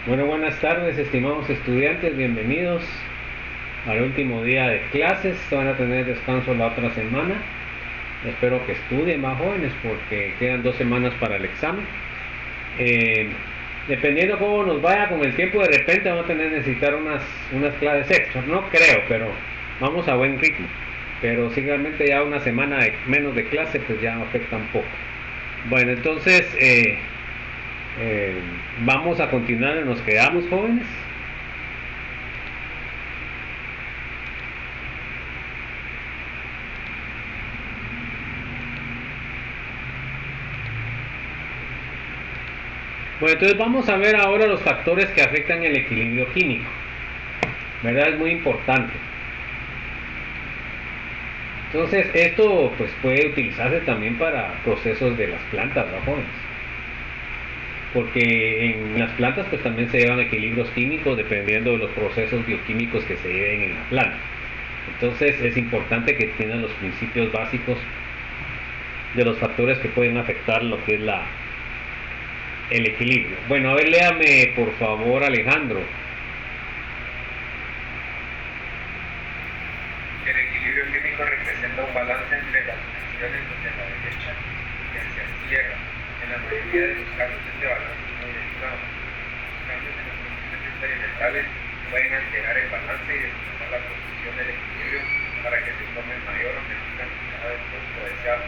Bueno, buenas tardes, estimados estudiantes, bienvenidos al último día de clases. Van a tener descanso la otra semana. Espero que estudien más jóvenes porque quedan 2 semanas para el examen. Dependiendo cómo nos vaya con el tiempo, de repente vamos a necesitar unas clases extras. No creo, pero vamos a buen ritmo. Pero sí, realmente ya una semana menos de clase pues ya afecta un poco. Bueno, entonces vamos a continuar, nos quedamos jóvenes. Bueno, entonces vamos a ver ahora los factores que afectan el equilibrio químico, ¿verdad? Es muy importante. Entonces esto pues puede utilizarse también para procesos de las plantas, ¿no, jóvenes? Porque en las plantas pues también se llevan equilibrios químicos dependiendo de los procesos bioquímicos que se lleven en la planta. Entonces es importante que tengan los principios básicos de los factores que pueden afectar lo que es el equilibrio. Bueno, a ver, léame por favor, Alejandro. El equilibrio químico representa un balance entre las tensiones hacia la derecha y hacia la izquierda. En la mayoría de los casos este balance es muy delicado. Los cambios en las condiciones experimentales pueden alterar el balance y determinar la posición del equilibrio para que se tome mayor o menor cantidad del producto deseado.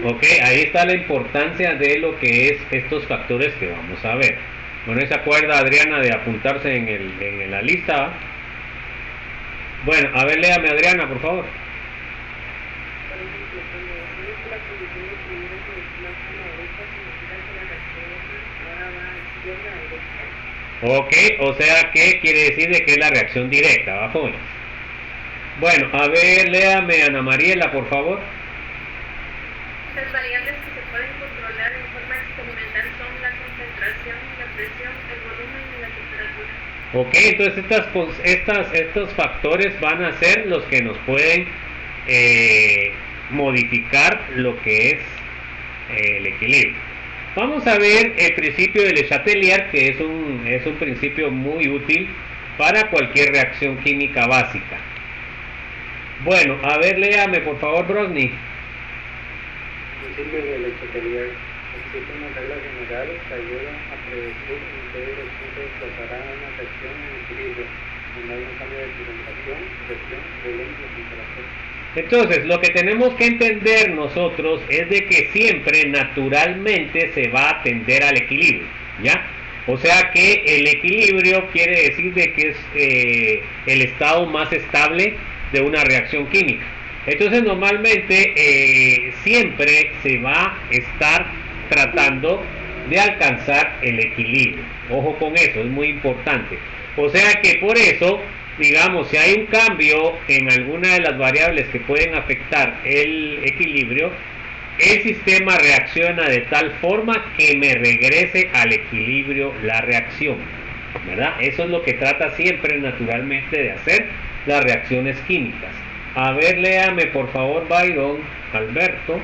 Ok, ahí está la importancia de lo que es estos factores que vamos a ver. Bueno, ¿se acuerda Adriana de apuntarse en la lista? Bueno, a ver, léame Adriana, por favor. Ok, o sea, ¿qué quiere decir de que es la reacción directa, ¿va, jóvenes? Bueno, a ver, léame Ana Mariela, por favor. Las variables que se pueden controlar en forma experimental son la concentración, la presión, el volumen y la temperatura. Ok, entonces estos factores van a ser los que nos pueden modificar lo que es el equilibrio. Vamos a ver el principio de Le Chatelier, que es un principio muy útil para cualquier reacción química básica. Bueno, a ver, léame por favor, Brosny. Principio de Le Chatelier. Existen unas reglas generales que ayudan a predecir en qué dirección se desplazará una reacción en equilibrio, cuando hay un cambio de concentración, presión, volumen y temperatura. Entonces, lo que tenemos que entender nosotros es de que siempre naturalmente se va a tender al equilibrio, ¿ya? O sea que el equilibrio quiere decir de que es el estado más estable de una reacción química. Entonces, normalmente siempre se va a estar tratando de alcanzar el equilibrio. Ojo con eso, es muy importante. O sea que por eso, digamos, si hay un cambio en alguna de las variables que pueden afectar el equilibrio, el sistema reacciona de tal forma que me regrese al equilibrio la reacción, ¿verdad? Eso es lo que trata siempre naturalmente de hacer las reacciones químicas. A ver, léame por favor, Byron, Alberto.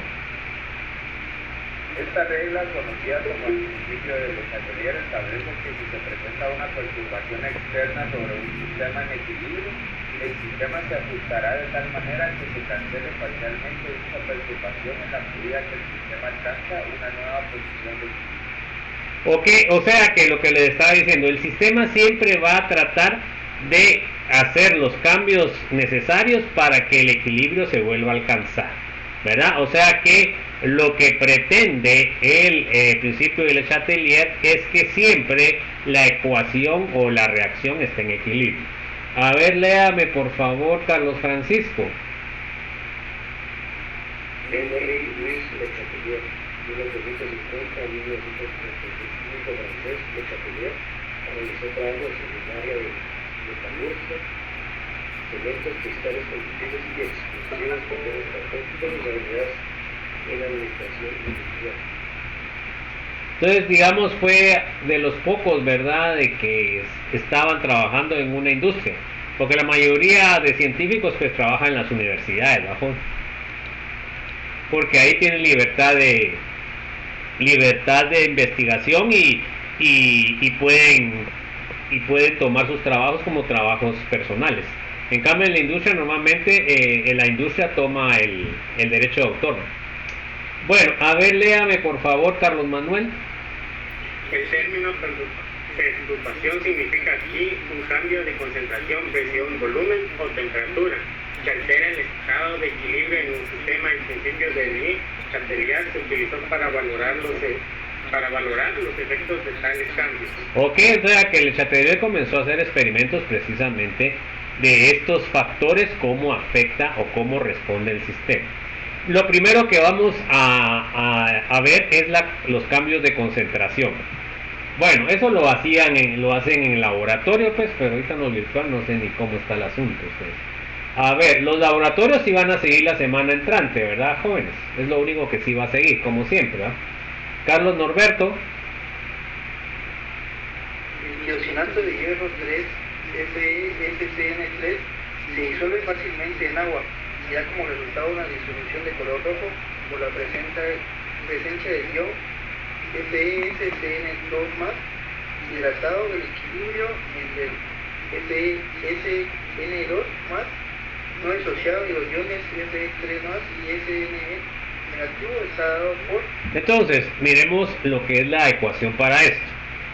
Esta regla, conocida como el principio de Le Chatelier, establece que si se presenta una perturbación externa sobre un sistema en equilibrio, el sistema se ajustará de tal manera que se cancele parcialmente dicha perturbación en la medida que el sistema alcanza una nueva posición de equilibrio. Ok, o sea que lo que les estaba diciendo, el sistema siempre va a tratar de hacer los cambios necesarios para que el equilibrio se vuelva a alcanzar, ¿verdad? O sea que lo que pretende el principio de Le Chatelier es que siempre la ecuación o la reacción esté en equilibrio. A ver, léame por favor, Carlos Francisco. Henry Louis Le Chatelier, 1850 a 1935, francés. Le Chatelier realizó trabajos en el área de metalurgia, cementos, cristales conductibles y explosivos con sus habilidades en administración industrial. Entonces, digamos, fue de los pocos, ¿verdad?, de que estaban trabajando en una industria, porque la mayoría de científicos pues trabajan en las universidades, ¿no? Porque ahí tienen libertad de investigación y pueden y pueden tomar sus trabajos como trabajos personales. En cambio, en la industria normalmente la industria toma el derecho de autor. Bueno, a ver, léame por favor, Carlos Manuel. El término perturbación significa aquí un cambio de concentración, presión, volumen o temperatura que altera el estado de equilibrio en un sistema. En principio de Lee Chatelier se utilizó para valorar los efectos de tales cambios. Ok, o sea que Le Chatelier comenzó a hacer experimentos precisamente de estos factores, cómo afecta o cómo responde el sistema. Lo primero que vamos a ver es los cambios de concentración. Bueno, eso lo hacen en el laboratorio, pues, pero ahorita en lo virtual no sé ni cómo está el asunto. Pues. A ver, los laboratorios sí van a seguir la semana entrante, ¿verdad, jóvenes? Es lo único que sí va a seguir, como siempre, ¿verdad? Carlos Norberto. El tiosinato de hierro 3, FeSCN3, se disuelve fácilmente en agua y da como resultado una disolución de color rojo por la presencia del ion FeSCN2+, hidratado del equilibrio entre FeSCN2+, no disociado de los iones Fe3+ y SNE negativo está dado por... Entonces, miremos lo que es la ecuación para esto.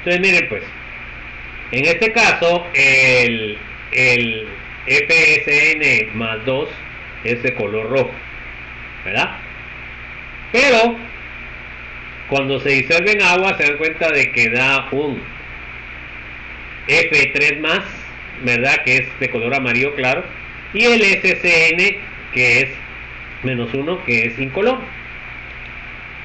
Entonces, miren pues, en este caso, el FeSN+2 es de color rojo, ¿verdad? Pero, cuando se disuelve en agua, se dan cuenta de que da un Fe3+, ¿verdad? Que es de color amarillo claro, y el SCN, que es -1, que es incolor,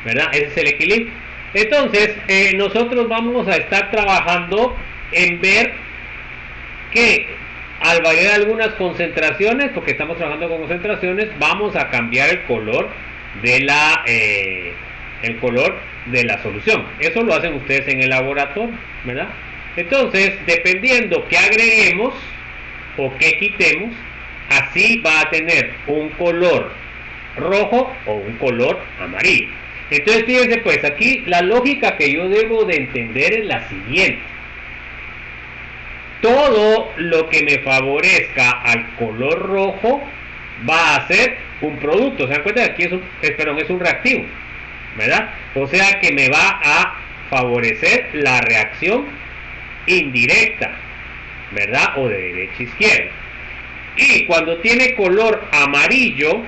¿verdad? Ese es el equilibrio. Entonces, nosotros vamos a estar trabajando en ver que al variar algunas concentraciones, porque estamos trabajando con concentraciones, vamos a cambiar el color de la solución. Eso lo hacen ustedes en el laboratorio, ¿verdad? Entonces, dependiendo que agreguemos o que quitemos, así va a tener un color rojo o un color amarillo. Entonces, fíjense pues, aquí la lógica que yo debo de entender es la siguiente. Todo lo que me favorezca al color rojo va a ser un producto. ¿Se dan cuenta que aquí es un reactivo? ¿Verdad? O sea que me va a favorecer la reacción indirecta, ¿verdad? O de derecha a izquierda. Y cuando tiene color amarillo,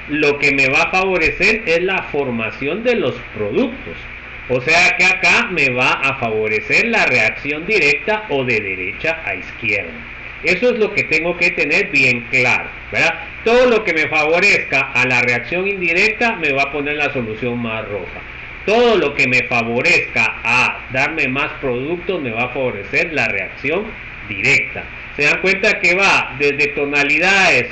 lo que me va a favorecer es la formación de los productos. O sea que acá me va a favorecer la reacción directa o de derecha a izquierda. Eso es lo que tengo que tener bien claro, ¿verdad? Todo lo que me favorezca a la reacción indirecta me va a poner la solución más roja. Todo lo que me favorezca a darme más productos me va a favorecer la reacción directa. Se dan cuenta que va desde tonalidades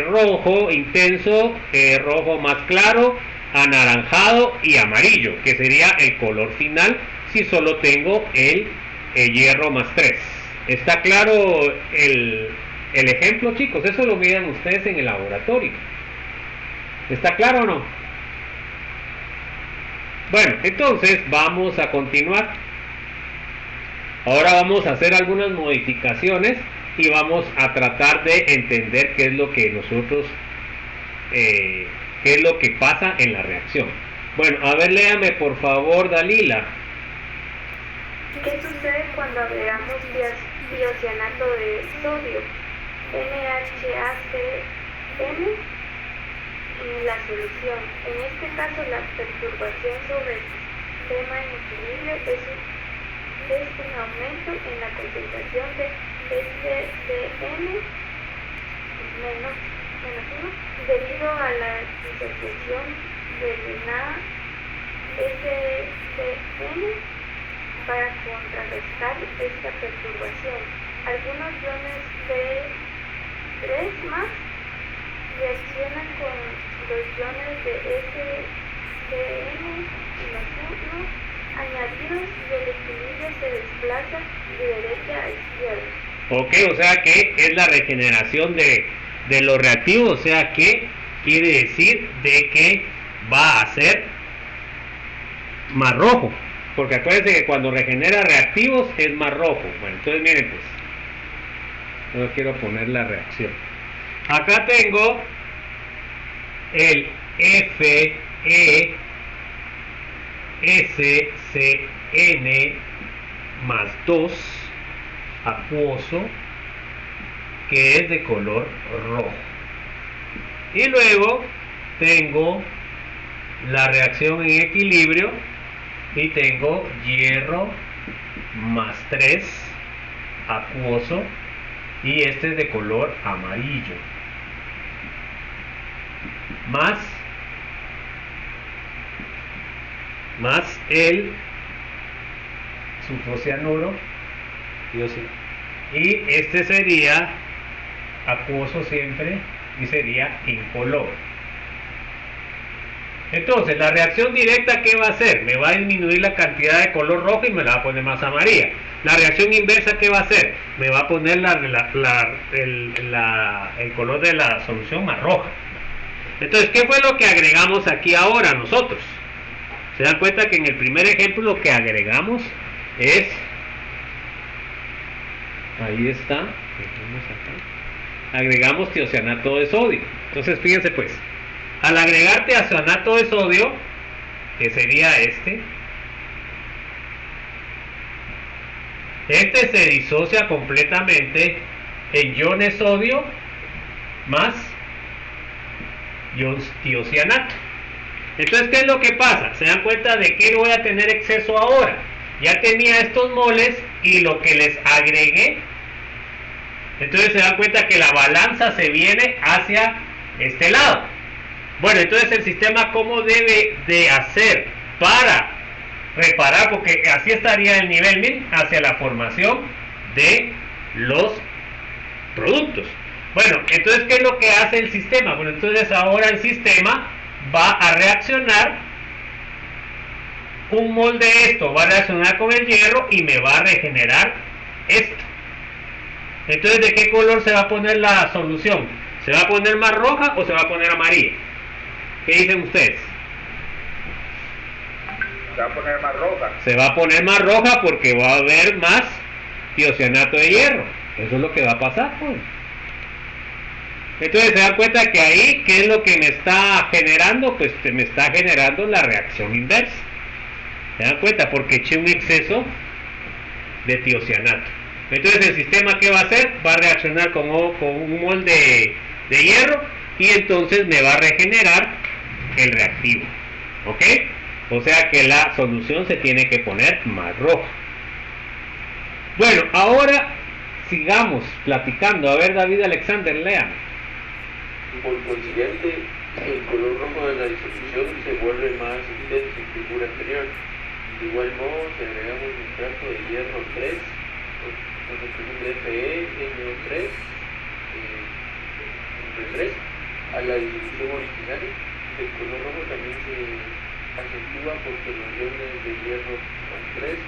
rojo intenso, rojo más claro, anaranjado y amarillo, que sería el color final si solo tengo el hierro más 3. ¿Está claro el ejemplo, chicos? Eso lo vean ustedes en el laboratorio. ¿Está claro o no? Bueno, entonces vamos a continuar. Ahora vamos a hacer algunas modificaciones y vamos a tratar de entender qué es lo que nosotros qué es lo que pasa en la reacción. Bueno, a ver, léame por favor, Dalila. ¿Qué sucede cuando agregamos tiocianato de sodio, NHACN, en la solución? En este caso, la perturbación sobre el sistema en equilibrio es un aumento en la concentración de SCN menos 1 debido a la disociación de la SCN. Para contrarrestar esta perturbación, algunos iones Fe3+ reaccionan con los iones de SCN-1 añadidos y el equilibrio se desplaza de derecha a izquierda. Ok, o sea que es la regeneración de los reactivos, o sea que quiere decir de que va a ser más rojo, porque acuérdense que cuando regenera reactivos es más rojo. Bueno, entonces miren pues, yo quiero poner la reacción. Acá tengo el FeSCN más 2 acuoso, que es de color rojo. Y luego tengo la reacción en equilibrio y tengo hierro más 3 acuoso, y este es de color amarillo, más el sulfocianuro, y este sería acuoso siempre y sería incoloro. Entonces la reacción directa, ¿qué va a hacer? Me va a disminuir la cantidad de color rojo y me la va a poner más amarilla. La reacción inversa, ¿qué va a hacer? Me va a poner el color de la solución más roja. Entonces, ¿qué fue lo que agregamos aquí ahora nosotros? Se dan cuenta que en el primer ejemplo lo que agregamos es, ahí está, agregamos tiocianato de sodio. Entonces fíjense pues, al agregar tiocianato de sodio, que sería este se disocia completamente en iones sodio más tiocianato. Entonces, ¿qué es lo que pasa? Se dan cuenta de que voy a tener exceso ahora. Ya tenía estos moles y lo que les agregué. Entonces se dan cuenta que la balanza se viene hacia este lado. Bueno, entonces el sistema, ¿cómo debe de hacer para reparar? Porque así estaría el nivel, miren, hacia la formación de los productos. Bueno, entonces, ¿qué es lo que hace el sistema? Bueno, entonces ahora el sistema va a reaccionar, un mol de esto va a reaccionar con el hierro y me va a regenerar esto. Entonces, ¿de qué color se va a poner la solución? ¿Se va a poner más roja o se va a poner amarilla? ¿Qué dicen ustedes? Se va a poner más roja. Se va a poner más roja porque va a haber más tiocianato de hierro. Eso es lo que va a pasar, pues. Entonces se dan cuenta que ahí, ¿qué es lo que me está generando? Pues me está generando la reacción inversa. ¿Se dan cuenta? Porque eché un exceso de tiocianato. Entonces el sistema, ¿qué va a hacer? Va a reaccionar con un mol de hierro y entonces me va a regenerar el reactivo. ¿Ok? O sea que la solución se tiene que poner más roja. Bueno, ahora sigamos platicando. A ver, David Alexander, lea. Por consiguiente, el color rojo de la disolución se vuelve más intenso en figura anterior. De igual modo, si agregamos nitrato de hierro 3, con representación de FeNO3, a la disolución original, el color rojo también se acentúa porque los iones de hierro 3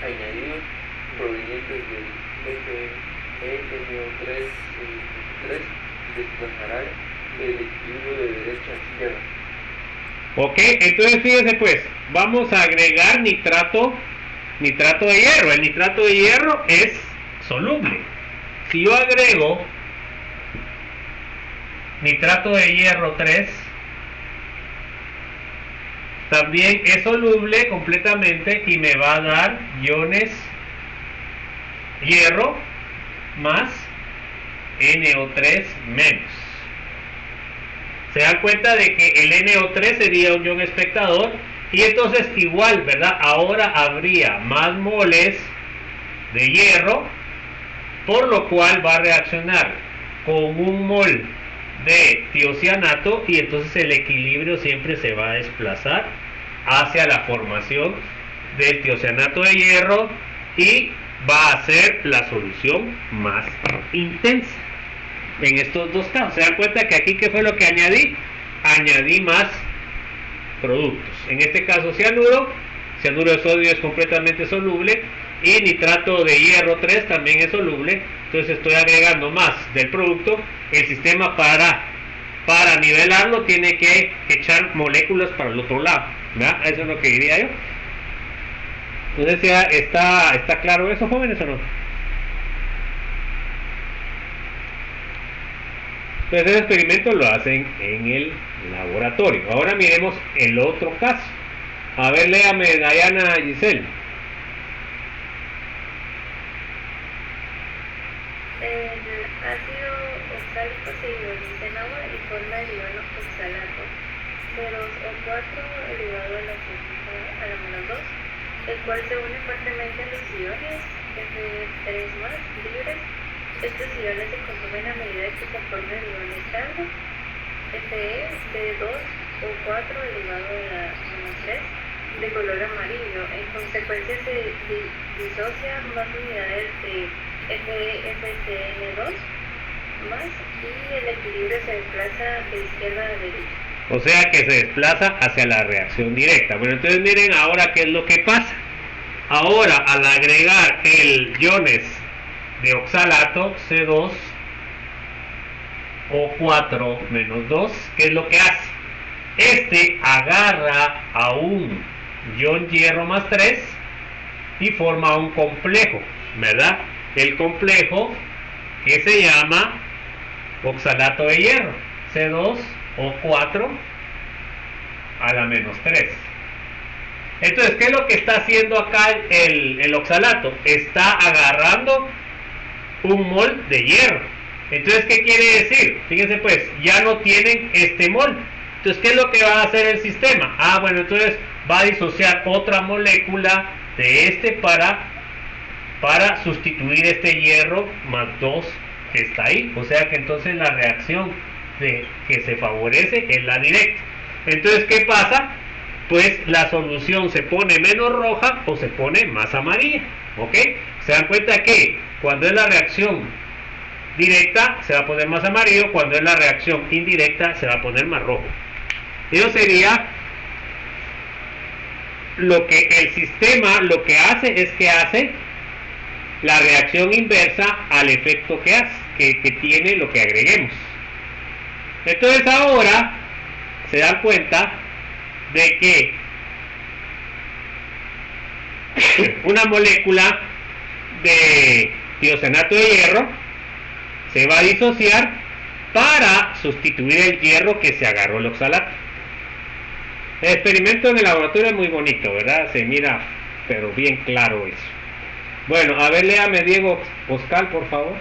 añadidos provenientes del FeNO3 desplazarán el equilibrio de derecha a izquierda. Ok, entonces fíjense pues, vamos a agregar nitrato de hierro. El nitrato de hierro es soluble. Si yo agrego nitrato de hierro 3, también es soluble completamente y me va a dar iones hierro más NO3 menos. Se dan cuenta de que el NO3 sería un ion espectador y entonces igual, ¿verdad? Ahora habría más moles de hierro, por lo cual va a reaccionar con un mol de tiocianato y entonces el equilibrio siempre se va a desplazar hacia la formación del tiocianato de hierro y va a ser la solución más intensa en estos dos casos. Se dan cuenta que aquí, ¿qué fue lo que añadí? Añadí más productos. En este caso cianuro de sodio es completamente soluble y nitrato de hierro 3 también es soluble. Entonces estoy agregando más del producto. El sistema para nivelarlo tiene que echar moléculas para el otro lado, ¿verdad? Eso es lo que diría yo. No sé si está claro eso, jóvenes, o no. Entonces ese experimento lo hacen en el laboratorio. Ahora miremos el otro caso. A ver, léame, Diana Giselle. El ácido oxálico se hidroliza en agua y forma el ion oxalato C2O4 elevado a la menos 2, el cual se une fuertemente a los iones Fe3 libres. Estos iones se consumen a medida que se forma el ion estable Fe de 2 o 4 elevado a la menos 3 de color amarillo. En consecuencia se disocian más unidades de FCN2 más y el equilibrio se desplaza de izquierda a derecha. O sea que se desplaza hacia la reacción directa. Bueno, entonces miren ahora qué es lo que pasa. Ahora, al agregar el iones de oxalato C2 O4 menos 2, ¿qué es lo que hace? Este agarra a un ion hierro más 3 y forma un complejo, ¿verdad? El complejo que se llama oxalato de hierro, C2O4 a la menos 3. Entonces, ¿qué es lo que está haciendo acá el oxalato? Está agarrando un mol de hierro. Entonces, ¿qué quiere decir? Fíjense pues, ya no tienen este mol. Entonces, ¿qué es lo que va a hacer el sistema? Bueno, entonces va a disociar otra molécula de este para sustituir este hierro más 2 que está ahí. O sea que entonces la reacción que se favorece es la directa. Entonces, ¿qué pasa? Pues la solución se pone menos roja o se pone más amarilla. ¿Ok? Se dan cuenta que cuando es la reacción directa se va a poner más amarillo, cuando es la reacción indirecta se va a poner más rojo. Eso sería lo que el sistema lo que hace es que hace la reacción inversa al efecto que hace, que tiene lo que agreguemos. Entonces ahora se dan cuenta de que una molécula de tiosanato de hierro se va a disociar para sustituir el hierro que se agarró el oxalato. El experimento en el laboratorio es muy bonito, ¿verdad? Se mira, pero bien claro eso. Bueno, a ver, léame Diego Oscar, por favor.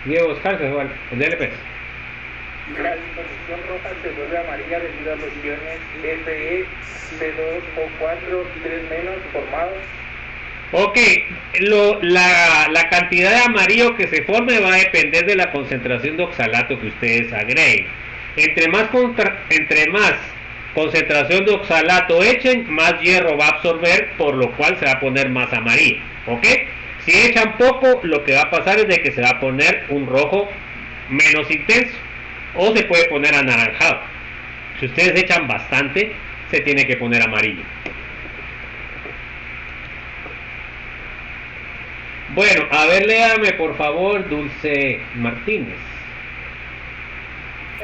Diego Oscar, se va. Dale pues. La disposición roja se vuelve amarilla debido a los iones Fe, C2O4 y 3 menos formados. Ok, la cantidad de amarillo que se forme va a depender de la concentración de oxalato que ustedes agreguen. Entre más concentración de oxalato echen, más hierro va a absorber, por lo cual se va a poner más amarillo. ¿Ok? Si echan poco, lo que va a pasar es de que se va a poner un rojo menos intenso, o se puede poner anaranjado. Si ustedes echan bastante, se tiene que poner amarillo. Bueno, a ver, léame por favor, Dulce Martínez.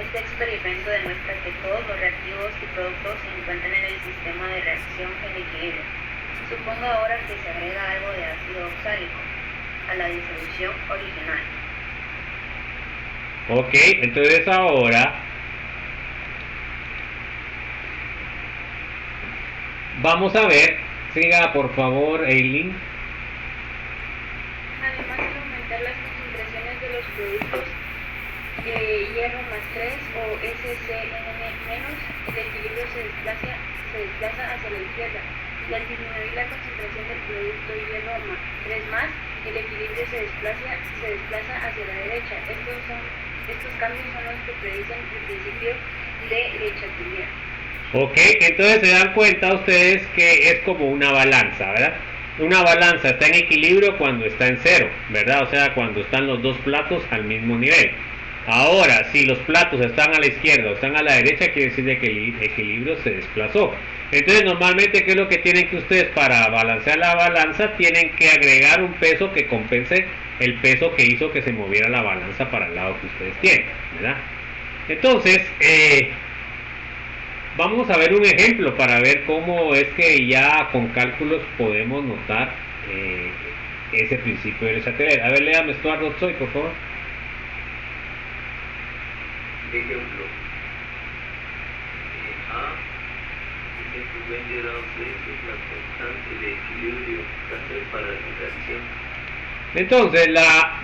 Este experimento demuestra que todos los reactivos y productos se encuentran en el sistema de reacción en equilibrio. Suponga ahora que se agrega algo de ácido oxálico a la disolución original. Ok, entonces ahora vamos a ver, siga por favor, Eileen. Además, al aumentar las concentraciones de los productos hierro más 3 o SCN menos, el equilibrio se desplaza hacia la izquierda, y al disminuir la concentración del producto hierro más 3 más, el equilibrio se desplaza hacia la derecha. Estos cambios son los que predicen el principio de Le Chatelier. Ok, entonces se dan cuenta ustedes que es como una balanza, ¿verdad? Una balanza está en equilibrio cuando está en cero, ¿verdad? O sea, cuando están los dos platos al mismo nivel. Ahora, si los platos están a la izquierda o están a la derecha, quiere decir de que el equilibrio se desplazó. Entonces, normalmente, ¿qué es lo que tienen que ustedes para balancear la balanza? Tienen que agregar un peso que compense el peso que hizo que se moviera la balanza para el lado que ustedes tienen, ¿verdad? Entonces, vamos a ver un ejemplo para ver cómo es que ya con cálculos podemos notar ese principio de Chatelet. A ver, léame Estuardo Tsoy, por favor. Ejemplo. A es 20 grados Celsius la constante de equilibrio para la reacción. Entonces,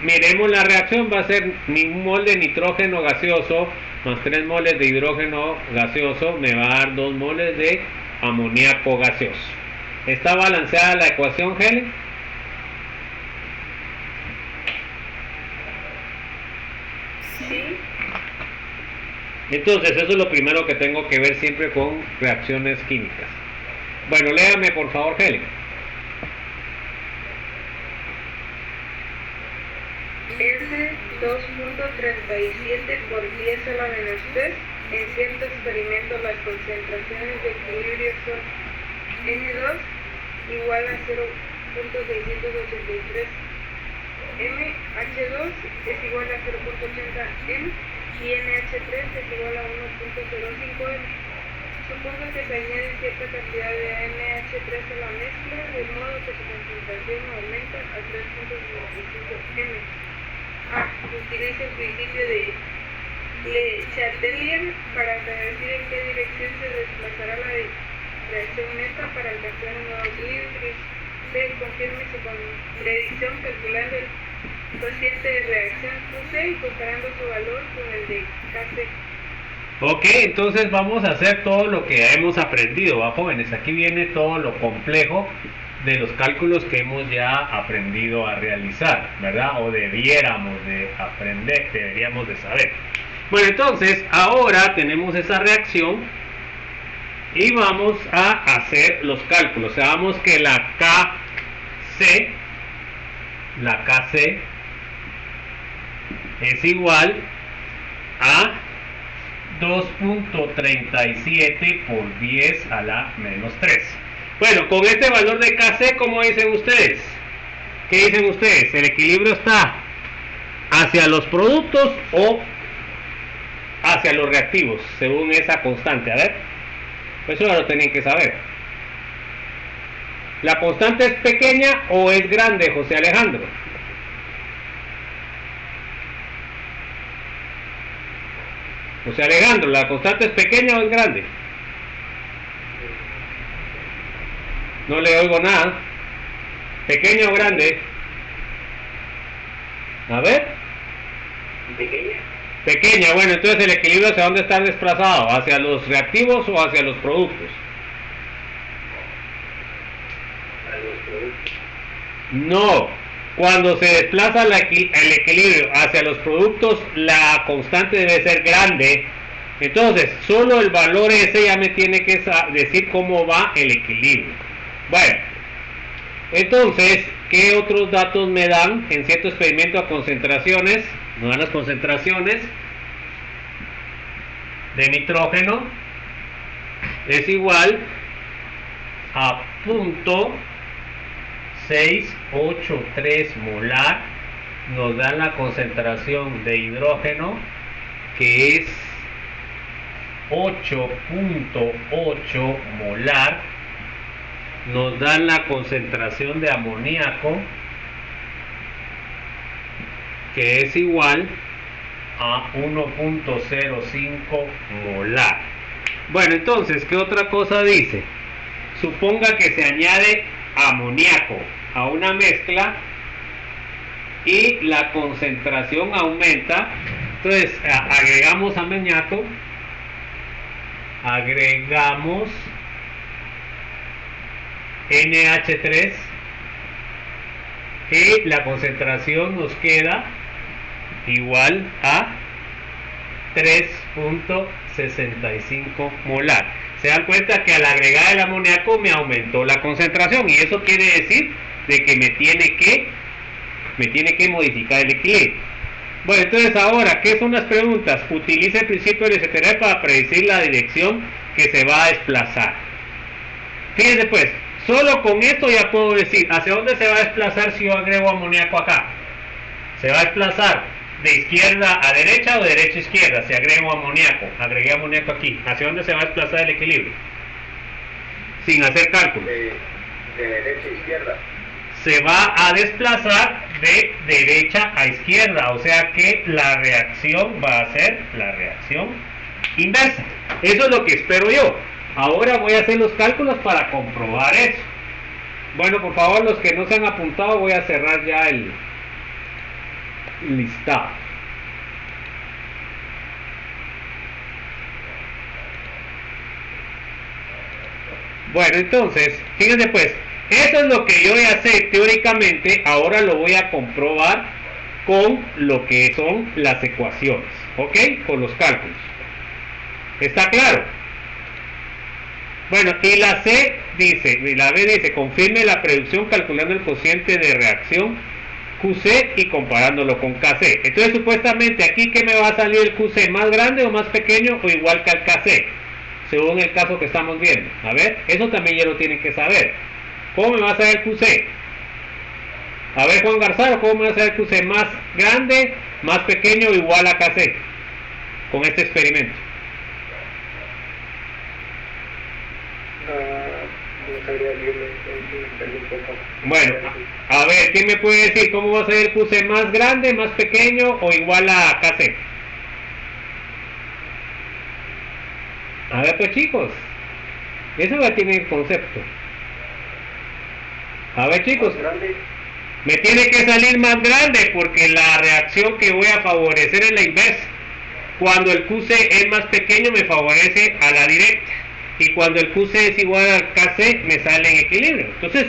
miremos la reacción, va a ser un mol de nitrógeno gaseoso más 3 moles de hidrógeno gaseoso, me va a dar 2 moles de amoníaco gaseoso. ¿Está balanceada la ecuación, Helen? Sí. Entonces, eso es lo primero que tengo que ver siempre con reacciones químicas. Bueno, léame por favor, Helen. Es de 2.37 por 10 a la menos 3. En cierto experimento las concentraciones de equilibrio son N2 igual a 0.683 M, H2 es igual a 0.80 M y NH3 es igual a 1.05 M. Supongo que se añade cierta cantidad de NH3 a la mezcla, de modo que su concentración aumenta a 3.95 M. A. Utiliza el principio de Le Chatelier para predecir en qué dirección se desplazará la reacción neta para alcanzar un nuevo equilibrio. B. Confirme su predicción calculando el cociente de reacción QC y comparando su valor con el de KC. Ok, entonces vamos a hacer todo lo que hemos aprendido, ¿va, jóvenes? Aquí viene todo lo complejo de los cálculos que hemos ya aprendido a realizar, ¿verdad? O debiéramos de aprender, deberíamos de saber. Bueno, entonces ahora tenemos esa reacción y vamos a hacer los cálculos. Sabemos que la KC es igual a 2.37 por 10 a la menos 3. Bueno, con este valor de KC, ¿cómo dicen ustedes? ¿Qué dicen ustedes? ¿El equilibrio está hacia los productos o hacia los reactivos? Según esa constante. A ver, eso ya lo tienen que saber. ¿La constante es pequeña o es grande, José Alejandro? José Alejandro, ¿la constante es pequeña o es grande? No le oigo nada. ¿Pequeña o grande? A ver. Pequeña. Pequeña, bueno, entonces el equilibrio hacia dónde está desplazado, ¿hacia los reactivos o hacia los productos? A los productos. No, cuando se desplaza el equilibrio hacia los productos, la constante debe ser grande. Entonces, solo el valor ese ya me tiene que decir cómo va el equilibrio. Bueno, entonces, ¿qué otros datos me dan en cierto experimento a concentraciones? Me dan las concentraciones de nitrógeno es igual a 0.683 molar. Nos dan la concentración de hidrógeno que es 8.8 molar. Nos dan la concentración de amoníaco que es igual a 1.05 molar. Bueno, entonces, ¿qué otra cosa dice? Suponga que se añade amoníaco a una mezcla y la concentración aumenta. Entonces, agregamos amoníaco, agregamos NH3 y la concentración nos queda igual a 3.65 molar. Se dan cuenta que al agregar el amoníaco me aumentó la concentración y eso quiere decir de que me tiene que modificar el equilibrio. Bueno, entonces ahora, ¿qué son las preguntas? Utiliza el principio de Chatelet para predecir la dirección que se va a desplazar. Fíjense pues, solo con esto ya puedo decir hacia dónde se va a desplazar si yo agrego amoníaco acá. Se va a desplazar de izquierda a derecha o de derecha a izquierda. Si agrego amoníaco, agregué amoníaco aquí, ¿hacia dónde se va a desplazar el equilibrio? Sin hacer cálculo. De derecha a izquierda. Se va a desplazar de derecha a izquierda, o sea que la reacción va a ser la reacción inversa. Eso es lo que espero yo. Ahora voy a hacer los cálculos para comprobar eso. Bueno, por favor, los que no se han apuntado, voy a cerrar ya el listado. Bueno, entonces, fíjense pues, eso es lo que yo ya sé teóricamente, ahora lo voy a comprobar con lo que son las ecuaciones, ¿ok? Con los cálculos. ¿Está claro? Bueno, y la C dice, y la B dice, confirme la predicción calculando el cociente de reacción QC y comparándolo con KC. Entonces, supuestamente aquí, ¿qué me va a salir el QC? ¿Más grande o más pequeño o igual que al KC? Según el caso que estamos viendo. A ver, eso también ya lo tienen que saber. ¿Cómo me va a salir el QC? A ver, Juan Garzaro, ¿cómo me va a salir el QC? ¿Más grande, más pequeño o igual a KC? Con este experimento. No sabría decirle, un poco. Bueno, a ver, ¿quién me puede decir cómo va a ser el QC? ¿Más grande, más pequeño o igual a KC? A ver, pues chicos, eso ya tiene el concepto. A ver, chicos, me tiene que salir más grande porque la reacción que voy a favorecer es la inversa. Cuando el QC es más pequeño me favorece a la directa, y cuando el QC es igual al KC me sale en equilibrio. Entonces,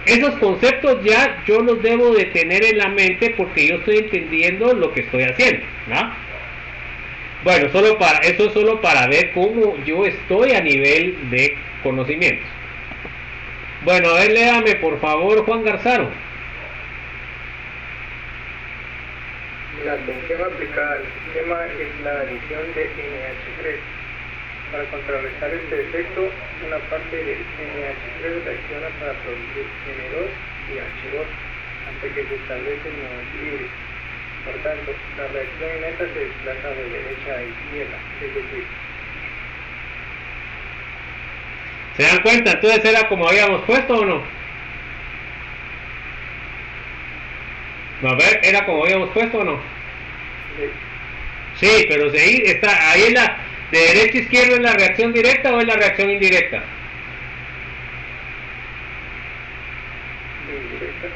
esos conceptos ya yo los debo de tener en la mente porque yo estoy entendiendo lo que estoy haciendo, ¿no? Bueno, eso es solo para ver cómo yo estoy a nivel de conocimientos. Bueno, a ver, léame por favor, Juan Garzaro. La tensión aplicada al sistema es la adición de NH3. Para contrarrestar este efecto, una parte de NH3 reacciona para producir N2 y H2 hasta que se establece el nuevo equilibrio. Por tanto, la reacción neta se desplaza de derecha a izquierda, es decir, ¿se dan cuenta? Entonces era como habíamos puesto o no. A ver, ¿era como habíamos puesto o no? Sí, pero si ahí está, ahí es la de derecha a izquierda, ¿es la reacción directa o es la reacción indirecta? indirecta.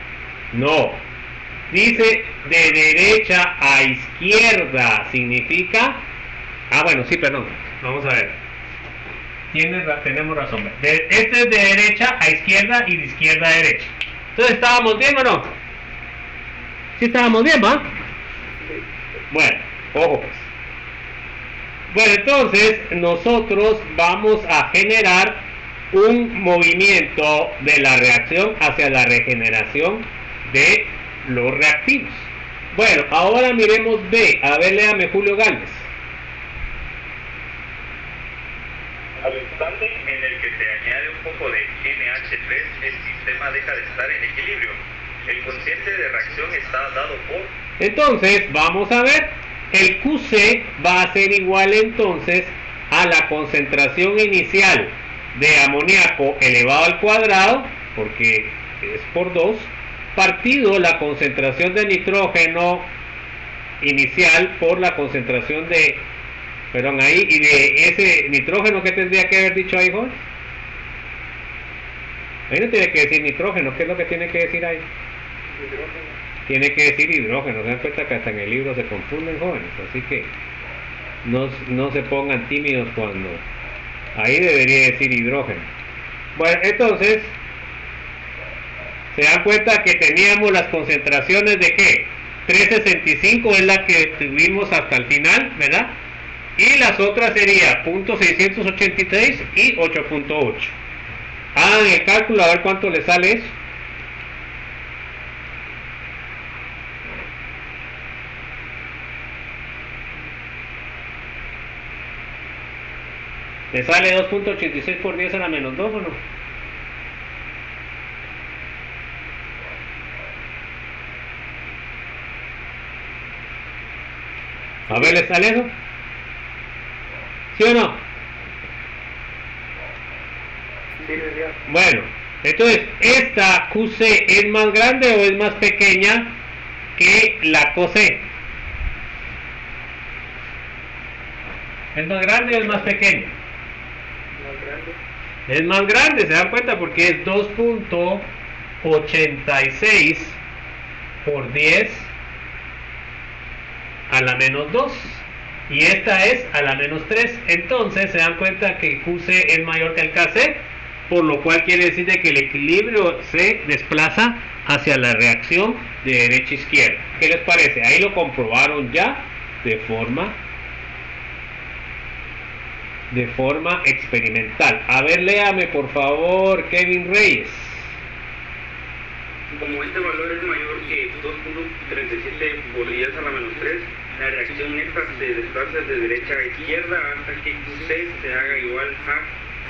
No, dice de derecha a izquierda, significa... Ah, bueno, sí, perdón, vamos a ver. Tenemos razón. Este es de derecha a izquierda y de izquierda a derecha. Entonces, ¿estábamos bien o no? Sí, estábamos bien, ¿va? Bueno, ojo pues. Bueno, entonces nosotros vamos a generar un movimiento de la reacción hacia la regeneración de los reactivos. Bueno, ahora miremos B. A ver, léame Julio Gálvez. Al instante en el que se añade un poco de NH3, el sistema deja de estar en equilibrio. El cociente de reacción está dado por... Entonces, vamos a ver. El QC va a ser igual entonces a la concentración inicial de amoníaco elevado al cuadrado, porque es por 2, partido la concentración de nitrógeno inicial por la concentración de... Perdón, ahí, y de ese nitrógeno, ¿qué tendría que haber dicho ahí, Jorge? Ahí no tiene que decir nitrógeno, ¿qué es lo que tiene que decir ahí? Hidrógeno. Tiene que decir hidrógeno, se dan cuenta que hasta en el libro se confunden, jóvenes, así que no se pongan tímidos cuando... Ahí debería decir hidrógeno. Bueno, entonces, se dan cuenta que teníamos las concentraciones de ¿qué? 365 es la que tuvimos hasta el final, ¿verdad? Y las otras sería .683 y 8.8. Hagan el cálculo a ver cuánto les sale eso. ¿Le sale 2.86 por 10 a la menos 2 o no? A ver, ¿les sale eso? ¿Sí o no? Sí, ya. Bueno, entonces, ¿esta QC es más grande o es más pequeña que la QC? ¿Es más grande o es más pequeña? Más grande. Es más grande, ¿se dan cuenta? Porque es 2.86 por 10 a la menos 2. Y esta es a la menos 3. Entonces se dan cuenta que QC es mayor que el KC, por lo cual quiere decir de que el equilibrio se desplaza hacia la reacción de derecha a izquierda. ¿Qué les parece? Ahí lo comprobaron ya de forma experimental. A ver, léame por favor, Kevin Reyes. Como este valor es mayor que 2.37 por 10 a la menos 3, la reacción neta se desplaza de derecha a izquierda hasta que QC se haga igual a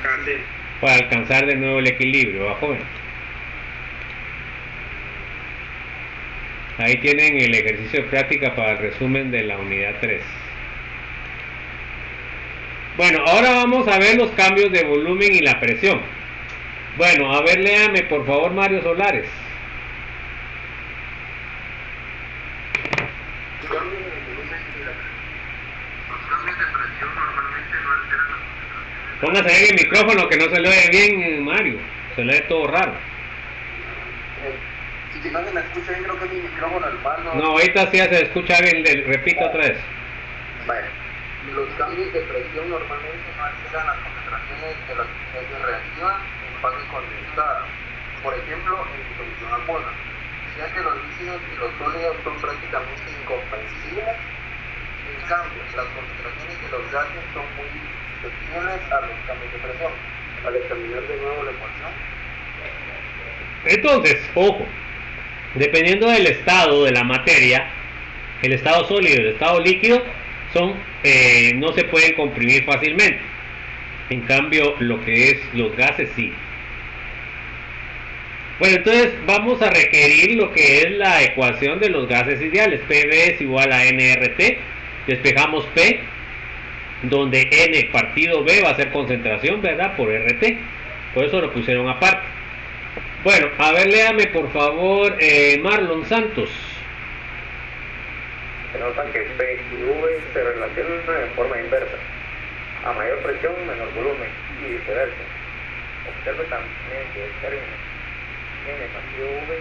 KC. Para alcanzar de nuevo el equilibrio, ¿va, joven? Ahí tienen el ejercicio de práctica para el resumen de la unidad 3. Bueno, ahora vamos a ver los cambios de volumen y la presión. Bueno, a ver, léame por favor, Mario Solares. Póngase ahí el micrófono que no se le oye bien, Mario. Se le oye todo raro. Si no se me escucha bien, creo que es mi micrófono, hermano. No, ahorita sí se escucha bien. Repito otra vez. Vale. Los cambios de presión normalmente no alteran las concentraciones de las unidades de reacción en fase condensada. Por ejemplo, en solución acuosa, ya que los líquidos y los sólidos son prácticamente incomprensibles. En cambio, las concentraciones de los gases son muy susceptibles a los cambios de presión. Al examinar de nuevo la ecuación. Entonces, ojo, dependiendo del estado de la materia, el estado sólido y el estado líquido no se pueden comprimir fácilmente. En cambio, lo que es los gases sí. Bueno, entonces vamos a requerir lo que es la ecuación de los gases ideales. PV es igual a nRT. Despejamos P, donde N partido B va a ser concentración, ¿verdad? Por RT. Por eso lo pusieron aparte. Bueno, a ver, léame por favor, Marlon Santos. Se nota que P y V se relacionan de forma inversa. A mayor presión, menor volumen, y viceversa. Observe también que el término N partido V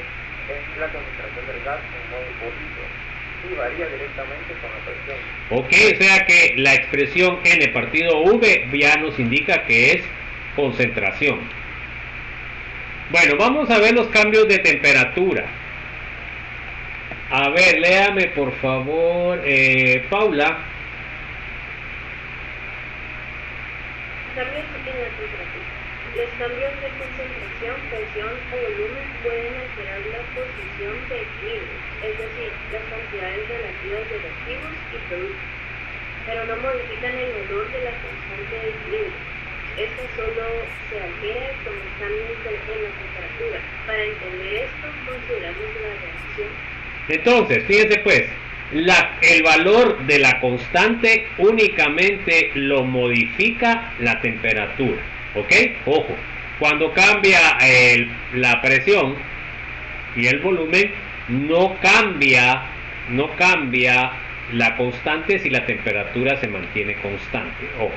es la concentración del gas en modo positivo y varía directamente con la presión. Ok, o sea que la expresión N partido V ya nos indica que es concentración. Bueno, vamos a ver los cambios de temperatura. A ver, léame por favor, Paula. Cambios en la temperatura. Los cambios de concentración, presión o volumen pueden alterar la posición de equilibrio, es decir, las cantidades relativas de reactivos y productos, pero no modifican el valor de la constante de equilibrio. Esto solo se altera con los cambios en la temperatura. Para entender esto, consideramos la reacción. Entonces, fíjense pues, el valor de la constante únicamente lo modifica la temperatura, ¿ok? Ojo, cuando cambia la presión y el volumen, no cambia la constante si la temperatura se mantiene constante. Ojo.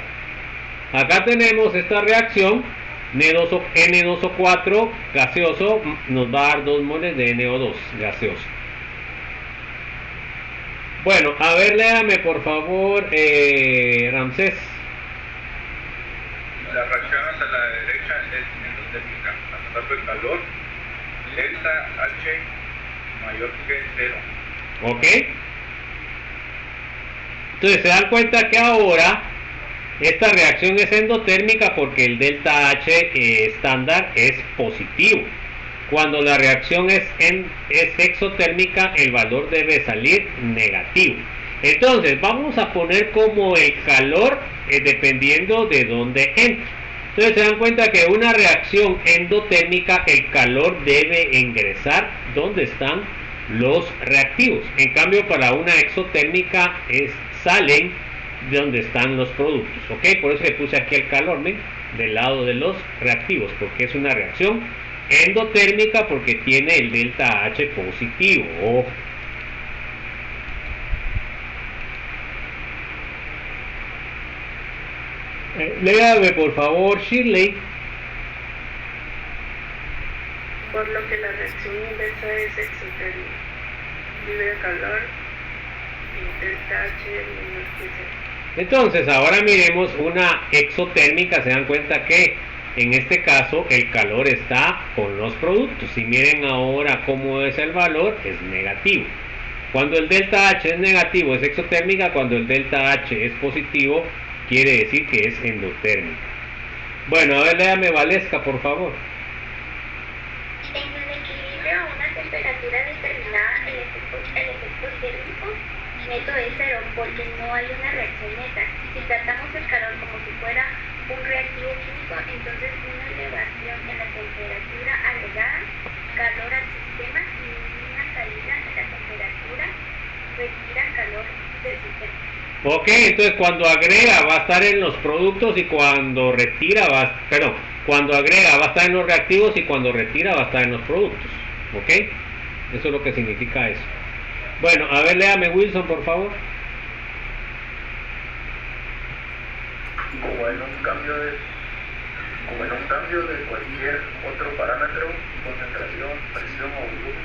Acá tenemos esta reacción, N2O4 gaseoso nos va a dar 2 moles de NO2 gaseoso. Bueno, a ver, léame por favor, Ramsés. La reacción hacia la derecha es endotérmica, a tanto el calor, delta H mayor que 0. ¿Ok? Entonces se dan cuenta que ahora esta reacción es endotérmica porque el delta H estándar es positivo. Cuando la reacción es exotérmica, el valor debe salir negativo. Entonces vamos a poner como el calor dependiendo de dónde entra. Entonces se dan cuenta que una reacción endotérmica, el calor debe ingresar donde están los reactivos. En cambio, para una exotérmica salen de donde están los productos, ¿ok? Por eso le puse aquí el calor, ¿ven? Del lado de los reactivos, porque es una reacción endotérmica porque tiene el delta H positivo. Ojo. Léame por favor, Shirley. Por lo que la reacción inversa es exotérmica. Libera calor y delta H menos que Entonces, ahora miremos una exotérmica. Se dan cuenta que en este caso el calor está con los productos. Y miren ahora cómo es el valor, es negativo. Cuando el delta H es negativo es exotérmica, cuando el delta H es positivo quiere decir que es endotérmica. Bueno, a ver, léame Valesca, por favor. En el equilibrio a una temperatura determinada, el efecto térmico neto es cero porque no hay una reacción neta. Si tratamos el calor como si fuera un reactivo químico, entonces una elevación en la temperatura agregada, calor al sistema, y una caída en la temperatura retira calor del sistema. Ok, entonces cuando agrega va a estar en los productos y cuando retira cuando agrega va a estar en los reactivos y cuando retira va a estar en los productos. Ok, eso es lo que significa eso. Bueno, a ver, léame Wilson, por favor. Como en un cambio de cualquier otro parámetro, concentración, presión o volumen,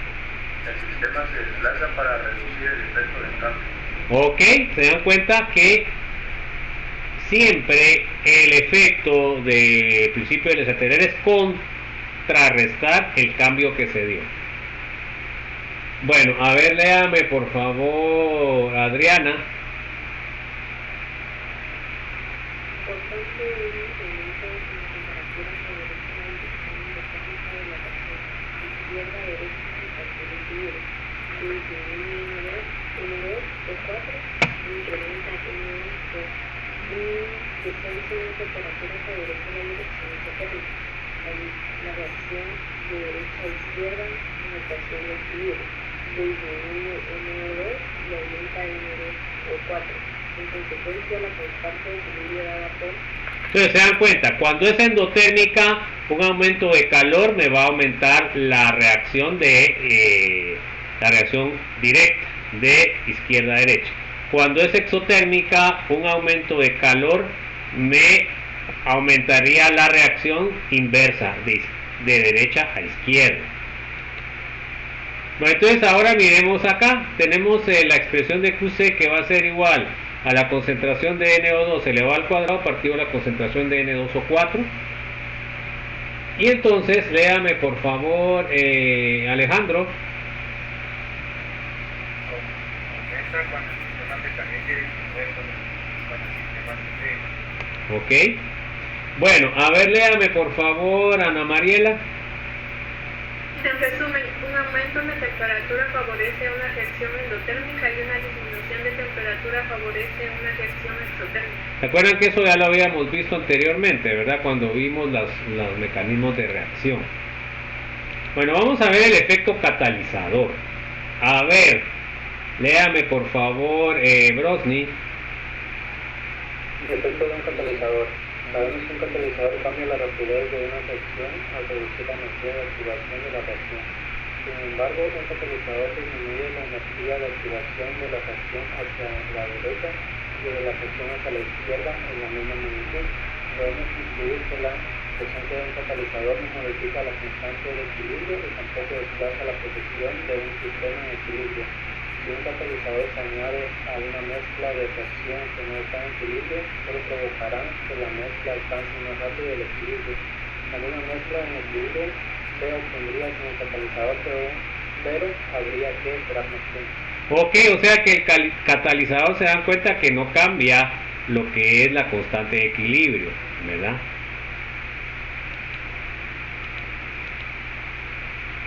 el sistema se desplaza para reducir el efecto del cambio. Ok, se dan cuenta que siempre el efecto de principio de desaceleración es contrarrestar el cambio que se dio. Bueno, a ver, léame por favor, Adriana. La reacción de derecha a izquierda en ecuación de equilibrio disminuye NO2 y aumenta NO4. En consecuencia, la constante de equilibrio dada por... Entonces se dan cuenta, cuando es endotérmica, un aumento de calor me va a aumentar la reacción la reacción directa de izquierda a derecha. Cuando es exotérmica, un aumento de calor me aumentaría la reacción inversa de derecha a izquierda. Bueno, entonces ahora miremos acá, tenemos la expresión de QC que va a ser igual a la concentración de NO2 elevado al cuadrado partido de la concentración de N2O4. Y entonces léame por favor, Alejandro. Ok. Bueno, a ver, léame por favor, Ana Mariela. En resumen, un aumento en la temperatura favorece una reacción endotérmica y una disminución de temperatura favorece una reacción exotérmica. ¿Se acuerdan que eso ya lo habíamos visto anteriormente, verdad? Cuando vimos los mecanismos de reacción. Bueno, vamos a ver el efecto catalizador. A ver, léame por favor, Brosny. Efecto de un catalizador. Sabemos que un catalizador cambia la rapidez de una reacción al reducir la energía de activación de la reacción. Sin embargo, un catalizador disminuye la energía de activación de la reacción hacia la derecha y de la reacción hacia la izquierda en la misma magnitud. Debemos concluir que la presencia de un catalizador no modifica la constante de equilibrio y tampoco desplaza la posición de un sistema en equilibrio. Si un catalizador se añade a una mezcla de reacción que no está en equilibrio, solo provocará que la mezcla alcance más rápido el equilibrio. En una mezcla en equilibrio se obtendría sin el catalizador, pero habría que esperar más tiempo. Ok, o sea que el catalizador se dan cuenta que no cambia lo que es la constante de equilibrio, ¿verdad?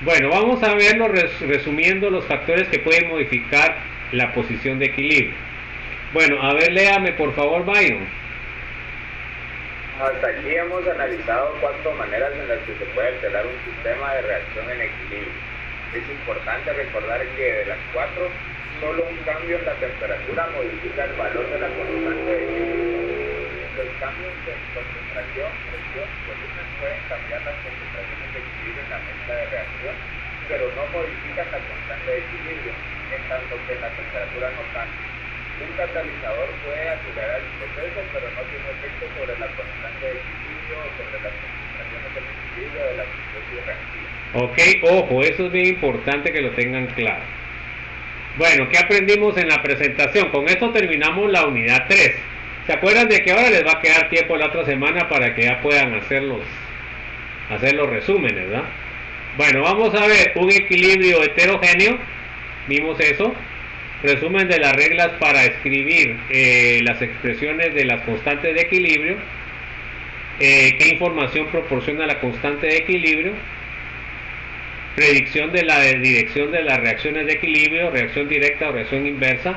Bueno, vamos a verlo resumiendo los factores que pueden modificar la posición de equilibrio. Bueno, a ver, léame por favor, Byron. Hasta aquí hemos analizado 4 maneras en las que se puede alterar un sistema de reacción en equilibrio. Es importante recordar que de las 4, solo un cambio en la temperatura modifica el valor de la constante de equilibrio. Los cambios de concentración, presión y volumen pueden cambiar las concentraciones de equilibrio en la mezcla de reacción, pero no modifican la constante de equilibrio, en tanto que la temperatura no cambia. Un catalizador puede acelerar el proceso, pero no tiene efecto sobre la constante de equilibrio o sobre las concentraciones del equilibrio de la sintesis reactiva. Ok, ojo, eso es bien importante que lo tengan claro. Bueno, ¿qué aprendimos en la presentación? Con esto terminamos la unidad 3. ¿Se acuerdan de que ahora les va a quedar tiempo la otra semana para que ya puedan hacer los resúmenes, ¿verdad? Bueno, vamos a ver un equilibrio heterogéneo. Vimos eso. Resumen de las reglas para escribir las expresiones de las constantes de equilibrio. ¿Qué información proporciona la constante de equilibrio? Predicción de la dirección de las reacciones de equilibrio, reacción directa o reacción inversa.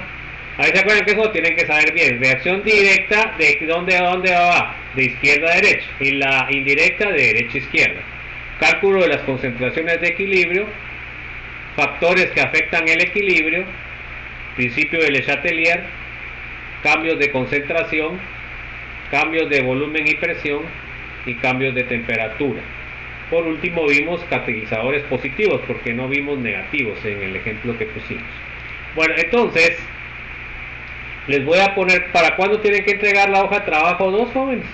Ahí se acuerdan que eso tienen que saber bien. Reacción directa, ¿de dónde va? De izquierda a derecha. Y la indirecta, de derecha a izquierda. Cálculo de las concentraciones de equilibrio. Factores que afectan el equilibrio. Principio de Le Chatelier. Cambios de concentración. Cambios de volumen y presión. Y cambios de temperatura. Por último vimos catalizadores positivos, porque no vimos negativos en el ejemplo que pusimos. Bueno, entonces les voy a poner, ¿para cuándo tienen que entregar la hoja de trabajo 2, jóvenes?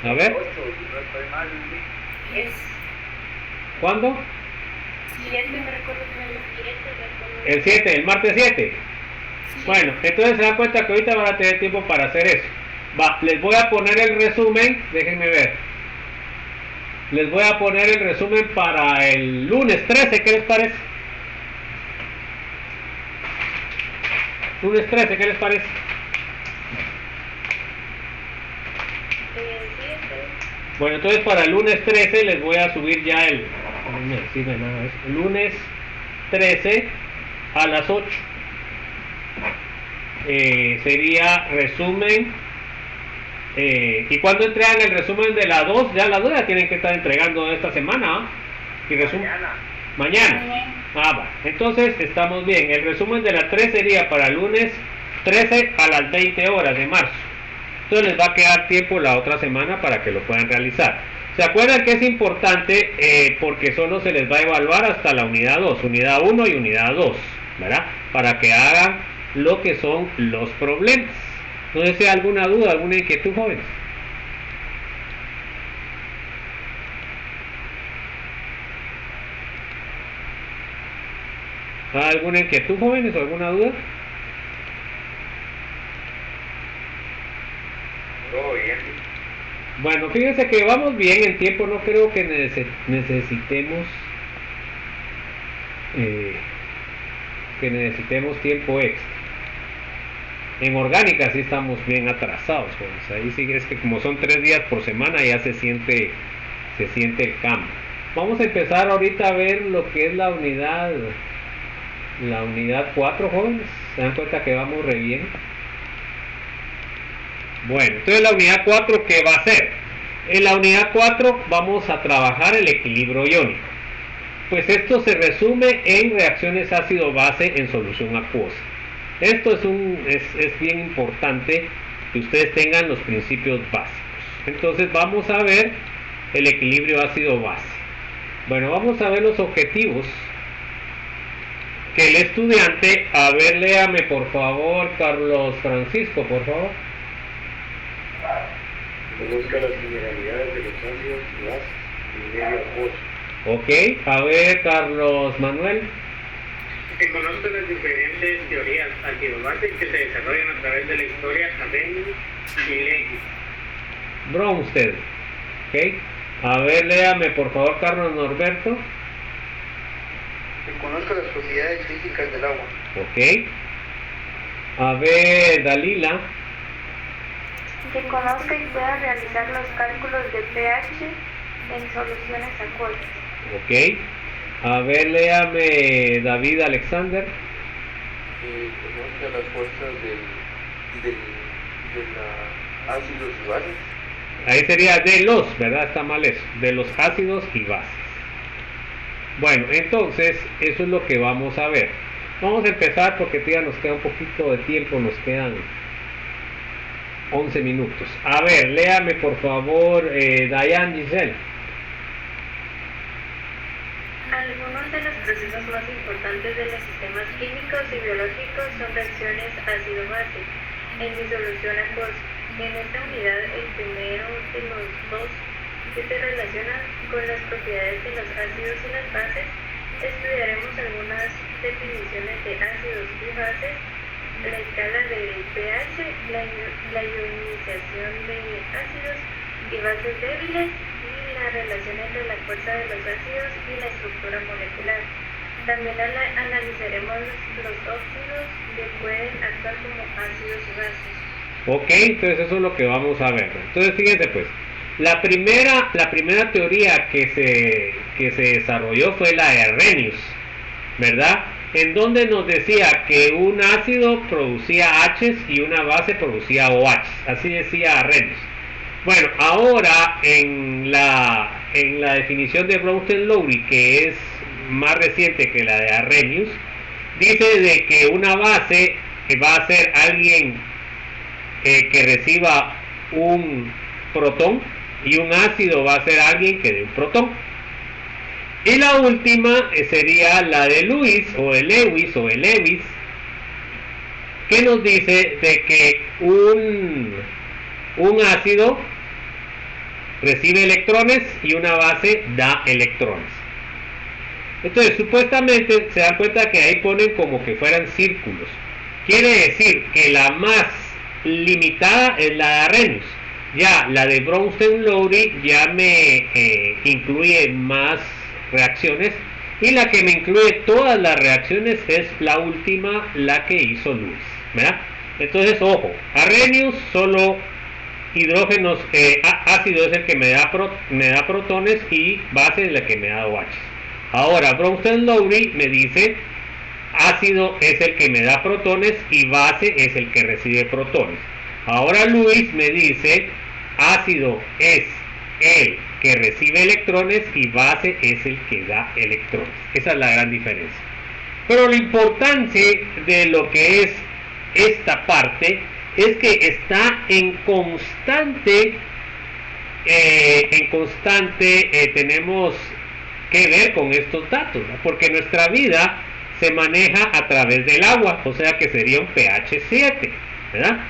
A ver. 8, si no estoy mal. 10. ¿Cuándo? 7, me recuerdo que El 7, el martes 7. Sí. Bueno, entonces se dan cuenta que ahorita van a tener tiempo para hacer eso. Va, les voy a poner el resumen, déjenme ver. Les voy a poner el resumen para el lunes 13, ¿qué les parece? Lunes 13, ¿qué les parece? Bueno, entonces para el lunes 13 les voy a subir ya el... No me sirve nada eso. Lunes 13 a las 8. Sería resumen. Y cuando entregan el resumen de la 2, ya la 2 ya tienen que estar entregando esta semana. ¿Y Mañana. Va. Entonces estamos bien. El resumen de la 3 sería para lunes 13 a las 20 horas de marzo. Entonces les va a quedar tiempo la otra semana para que lo puedan realizar. ¿Se acuerdan que es importante? Porque solo se les va a evaluar hasta la unidad 2, unidad 1 y unidad 2, ¿verdad? Para que hagan lo que son los problemas. No sé si hay alguna duda, alguna inquietud, jóvenes. ¿Hay alguna inquietud, jóvenes, o alguna duda? Todo bien. Bueno, fíjense que vamos bien en tiempo, no creo que necesitemos tiempo extra. En orgánica sí estamos bien atrasados, pues. Ahí sí es que como son 3 días por semana ya se siente el cambio. Vamos a empezar ahorita a ver lo que es la unidad 4, jóvenes. ¿Se dan cuenta que vamos re bien? Bueno, entonces la unidad 4, ¿qué va a hacer? En la unidad 4 vamos a trabajar el equilibrio iónico. Pues esto se resume en reacciones ácido-base en solución acuosa. Esto es bien importante que ustedes tengan los principios básicos. Entonces vamos a ver el equilibrio ácido-base. Bueno, vamos a ver los objetivos que el estudiante, a ver, léame por favor, Carlos Francisco, por favor. Conozca las mineralidades de los ácidos y bases y medio acuoso. Ok, a ver, Carlos Manuel. Que conozca las diferentes teorías ácido-base que se desarrollan a través de la historia académica y Lecky. Bronsted. Ok. A ver, léame por favor, Carlos Norberto. Que conozca las propiedades físicas del agua. Ok. A ver, Dalila. Que conozca y pueda realizar los cálculos de pH en soluciones acuosas. Ok. A ver, léame David Alexander. Que conozca las fuerzas de los ácidos y bases. Ahí sería de los, ¿verdad? Está mal eso. De los ácidos y bases. Bueno, entonces eso es lo que vamos a ver. Vamos a empezar porque todavía nos queda un poquito de tiempo, nos quedan 11 minutos. A ver, léame por favor, Diane Giselle. Algunos de los procesos más importantes de los sistemas químicos y biológicos son reacciones ácido-base en disolución acuosa. En esta unidad, el primero de los dos que se relaciona con las propiedades de los ácidos y las bases, estudiaremos algunas definiciones de ácidos y bases, la escala del pH, la ionización de ácidos y bases débiles y la relación entre la fuerza de los ácidos y la estructura molecular. También analizaremos los óxidos que pueden actuar como ácidos y bases. Ok, entonces eso es lo que vamos a ver. Entonces fíjense pues, la primera teoría que se desarrolló fue la de Arrhenius, ¿verdad? En donde nos decía que un ácido producía H's y una base producía OH, así decía Arrhenius. Bueno, ahora en la definición de Bronsted-Lowry, que es más reciente que la de Arrhenius, dice de que una base va a ser alguien que reciba un protón y un ácido va a ser alguien que dé un protón. Y la última sería la de Lewis o de Lewis, que nos dice de que un ácido recibe electrones y una base da electrones. Entonces supuestamente se dan cuenta que ahí ponen como que fueran círculos. Quiere decir que la más limitada es la de Arrhenius. Ya la de Bronsted-Lowry ya me incluye más reacciones, y la que me incluye todas las reacciones es la última, la que hizo Lewis, ¿verdad? Entonces ojo, Arrhenius solo hidrógenos, ácido es el que me da protones y base es la que me da OH. Ahora Bronsted-Lowry me dice ácido es el que me da protones y base es el que recibe protones. Ahora Lewis me dice ácido es el que recibe electrones y base es el que da electrones. Esa es la gran diferencia. Pero lo importante de lo que es esta parte es que está en constante tenemos que ver con estos datos, ¿no? Porque nuestra vida se maneja a través del agua, o sea que sería un pH 7, ¿verdad?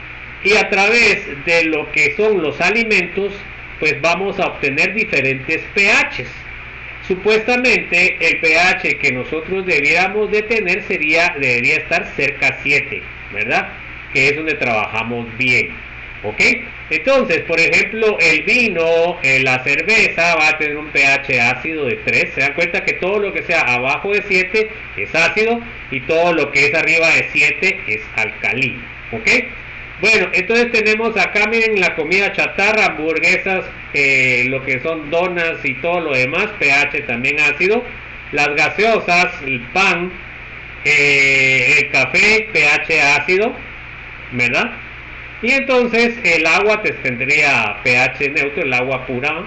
Y a través de lo que son los alimentos, pues vamos a obtener diferentes pHs. Supuestamente el pH que nosotros debiéramos de tener debería estar cerca a 7, ¿verdad? Que es donde trabajamos bien, ¿ok? Entonces, por ejemplo, el vino, la cerveza va a tener un pH ácido de 3. Se dan cuenta que todo lo que sea abajo de 7 es ácido y todo lo que es arriba de 7 es alcalino, ¿ok? Bueno, entonces tenemos acá, miren, la comida chatarra, hamburguesas, lo que son donas y todo lo demás, pH también ácido. Las gaseosas, el pan, el café, pH ácido, ¿verdad? Y entonces el agua tendría pH neutro, el agua pura.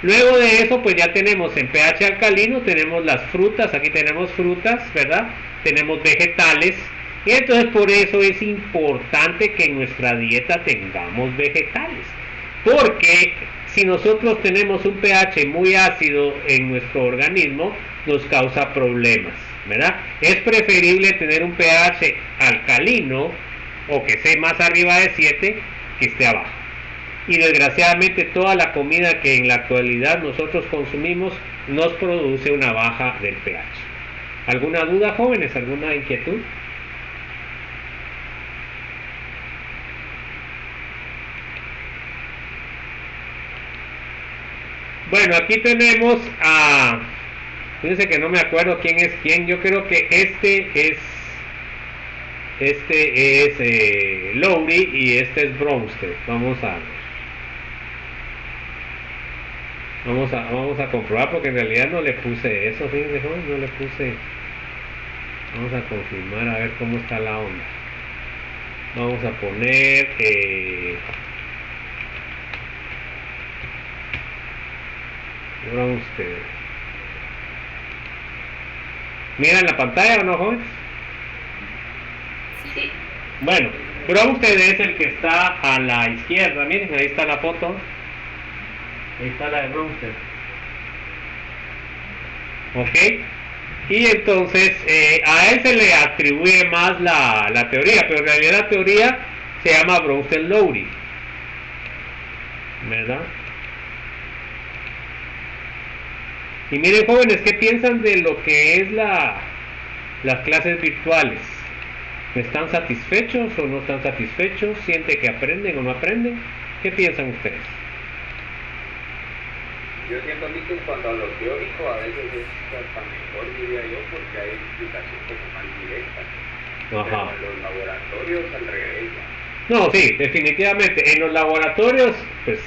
Luego de eso, pues ya tenemos en pH alcalino, tenemos las frutas, aquí tenemos frutas, ¿verdad? Tenemos vegetales. Y entonces por eso es importante que en nuestra dieta tengamos vegetales, porque si nosotros tenemos un pH muy ácido en nuestro organismo, nos causa problemas, ¿verdad? Es preferible tener un pH alcalino o que esté más arriba de 7 que esté abajo. Y desgraciadamente toda la comida que en la actualidad nosotros consumimos nos produce una baja del pH. ¿Alguna duda, jóvenes? ¿Alguna inquietud? Bueno, aquí tenemos a... Fíjense que no me acuerdo quién es quién. Yo creo que este es Lowry y este es Bronsted. Vamos a comprobar, porque en realidad no le puse eso. Fíjense, no le puse. Vamos a confirmar a ver cómo está la onda. Vamos a poner Bronsted. ¿Miran la pantalla o no, jóvenes? Sí. Bueno, Bronsted es el que está a la izquierda. Miren, ahí está la foto. Ahí está la de Bronsted. ¿Ok? Y entonces a él se le atribuye más la teoría, pero en realidad la teoría se llama Bronsted-Lowry, ¿verdad? Y miren, jóvenes, ¿qué piensan de lo que es las clases virtuales? ¿Están satisfechos o no están satisfechos? ¿Sienten que aprenden o no aprenden? ¿Qué piensan ustedes? Yo siento a mí que en cuanto a lo teórico a veces es hasta mejor, diría yo, porque hay explicación como más directa. Ajá. Pero en los laboratorios al revés. No, sí, definitivamente. En los laboratorios, pues,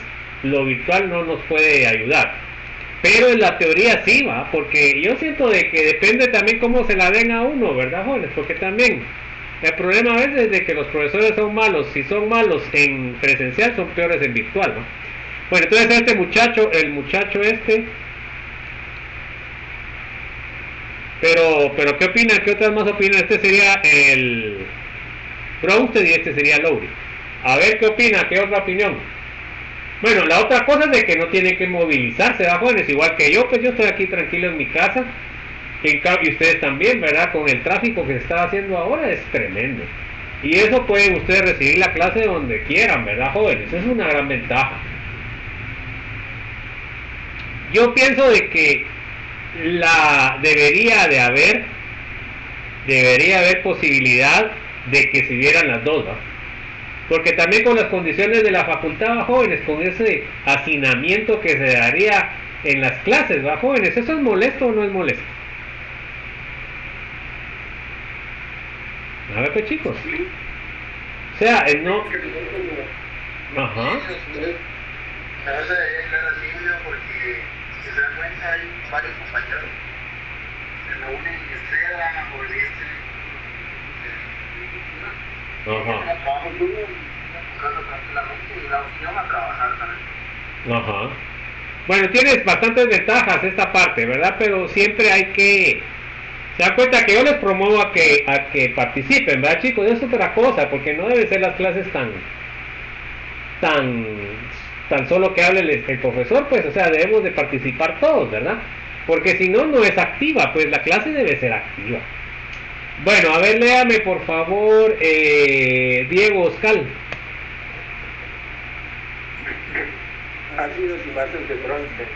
lo virtual no nos puede ayudar. Pero en la teoría sí, va, porque yo siento de que depende también cómo se la den a uno, ¿verdad, jóvenes? Porque también el problema a veces es de que los profesores son malos. Si son malos en presencial, son peores en virtual, ¿no? Bueno, entonces este muchacho, el muchacho este, pero ¿qué opinan? ¿Qué otras más opinan? Este sería el Bronsted y este sería Lowry. A ver qué opina, qué otra opinión. Bueno, la otra cosa es de que no tienen que movilizarse, ¿verdad, jóvenes? Igual que yo, pues yo estoy aquí tranquilo en mi casa, y ustedes también, ¿verdad? Con el tráfico que se está haciendo ahora es tremendo. Y eso pueden ustedes recibir la clase donde quieran, ¿verdad, jóvenes? Es una gran ventaja. Yo pienso de que debería haber posibilidad de que se vieran las dos, ¿no? Porque también con las condiciones de la facultad, jóvenes, con ese hacinamiento que se daría en las clases, ¿va, jóvenes? ¿Eso es molesto o no es molesto? A ver, pues, chicos. O sea, no... Ajá. No se debería estar así, porque si se dan cuenta hay varios compañeros se reúnen y entregan o dicen trabajo duro, buscando tranquilamente y la opción a trabajar también. Ajá. Bueno, tienes bastantes ventajas esta parte, ¿verdad? Pero siempre hay que... Se dan cuenta que yo les promuevo a que participen, ¿verdad, chicos? Eso es otra cosa, porque no deben ser las clases tan solo que hable el profesor, pues, o sea, debemos de participar todos, ¿verdad? Porque si no, no es activa, pues la clase debe ser activa. Bueno, a ver, léame por favor, Diego Oscal. Ácidos y bases de Bronsted.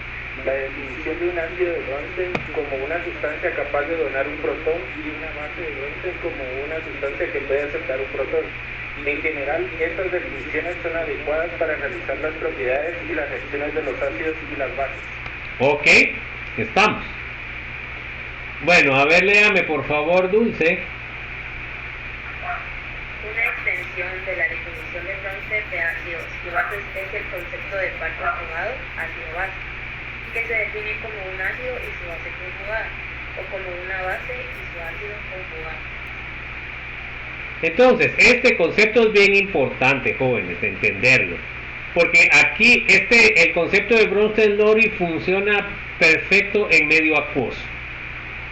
La definición de un ácido de Bronsted como una sustancia capaz de donar un protón y una base de Bronsted como una sustancia que puede aceptar un protón. En general, estas definiciones son adecuadas para analizar las propiedades y las reacciones de los ácidos y las bases. Ok, estamos. Bueno, a ver, léame por favor, Dulce. Una extensión de la definición de Bronsted de ácidos y bases es el concepto de par conjugado, ácido-base, que se define como un ácido y su base conjugada, o como una base y su ácido conjugado. Entonces, este concepto es bien importante, jóvenes, entenderlo. Porque aquí, el concepto de Bronsted-Lowry funciona perfecto en medio acuoso,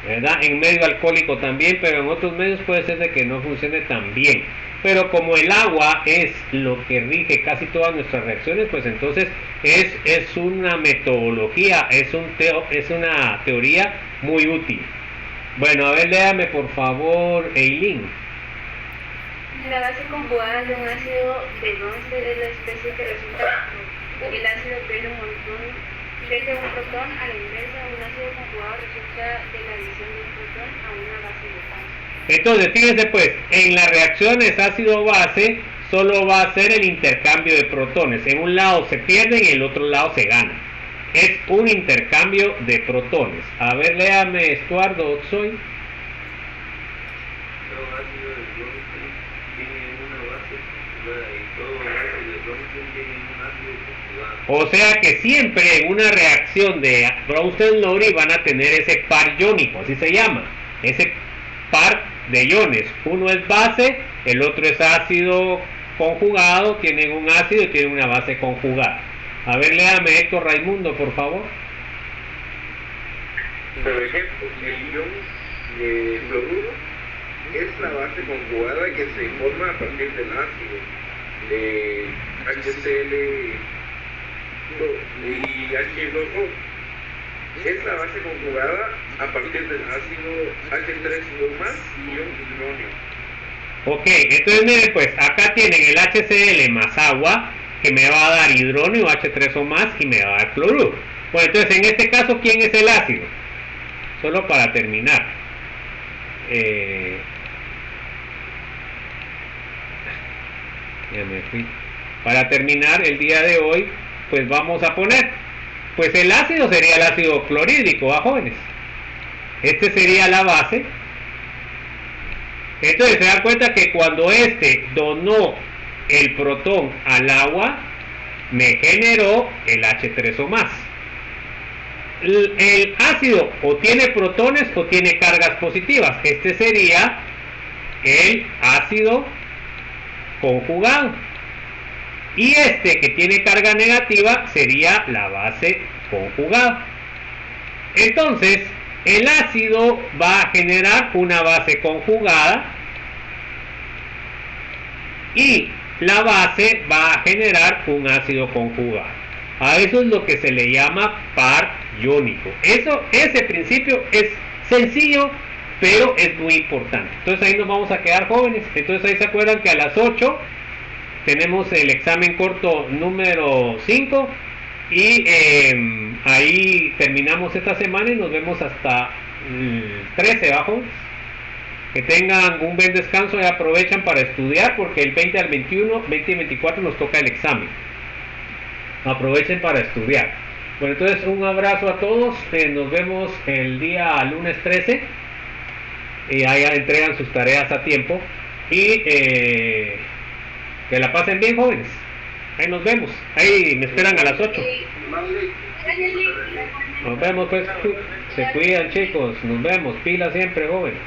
¿verdad? En medio alcohólico también, pero en otros medios puede ser de que no funcione tan bien. Pero como el agua es lo que rige casi todas nuestras reacciones, pues entonces es una metodología, es una teoría muy útil. Bueno, a ver, léame por favor, Eileen. La base conjugada de un ácido de Bronsted es la especie que resulta cuando el ácido pierde un protón, a la inversa, un ácido conjugado resulta de la adición de un protón a una base de ácido. Entonces, fíjense pues, en las reacciones ácido-base solo va a ser el intercambio de protones. En un lado se pierden y en el otro lado se ganan. Es un intercambio de protones. A ver, léame, Estuardo Otsoy. O sea que siempre en una reacción de Bronsted-Lowry van a tener ese par iónico, así se llama, ese par de iones. Uno es base, el otro es ácido conjugado, tienen un ácido y tienen una base conjugada. A ver, léame Héctor Raimundo, por favor. Por ejemplo, el ion fluoruro es la base conjugada que se forma a partir del ácido de HCl y H2O. Es la base conjugada a partir del ácido H3O más y un hidróneo. Ok, entonces miren pues, acá tienen el HCl más agua, que me va a dar hidróneo H3O más y me va a dar cloruro. Bueno, entonces en este caso, ¿quién es el ácido? Solo para terminar. Ya me fui. Para terminar el día de hoy, pues vamos a poner, pues el ácido sería el ácido clorhídrico, ¿va, jóvenes? Este sería la base. Entonces se dan cuenta que cuando este donó el protón al agua, me generó el H3O más. El ácido o tiene protones o tiene cargas positivas. Este sería el ácido conjugado. Y este que tiene carga negativa sería la base conjugada. Entonces, el ácido va a generar una base conjugada y la base va a generar un ácido conjugado. A eso es lo que se le llama par iónico. Ese principio es sencillo, pero es muy importante. Entonces ahí nos vamos a quedar, jóvenes. Entonces ahí se acuerdan que a las 8 tenemos el examen corto número 5 y ahí terminamos esta semana y nos vemos hasta el 13, ¿bajo? Que tengan un buen descanso y aprovechan para estudiar porque el 20 al 21, 20 y 24 nos toca el examen. Aprovechen para estudiar. Bueno, entonces un abrazo a todos, nos vemos el día lunes 13 y ahí entregan sus tareas a tiempo y que la pasen bien, jóvenes. Ahí nos vemos, ahí me esperan a las 8. Nos vemos pues, se cuidan chicos, nos vemos, pilas siempre, jóvenes.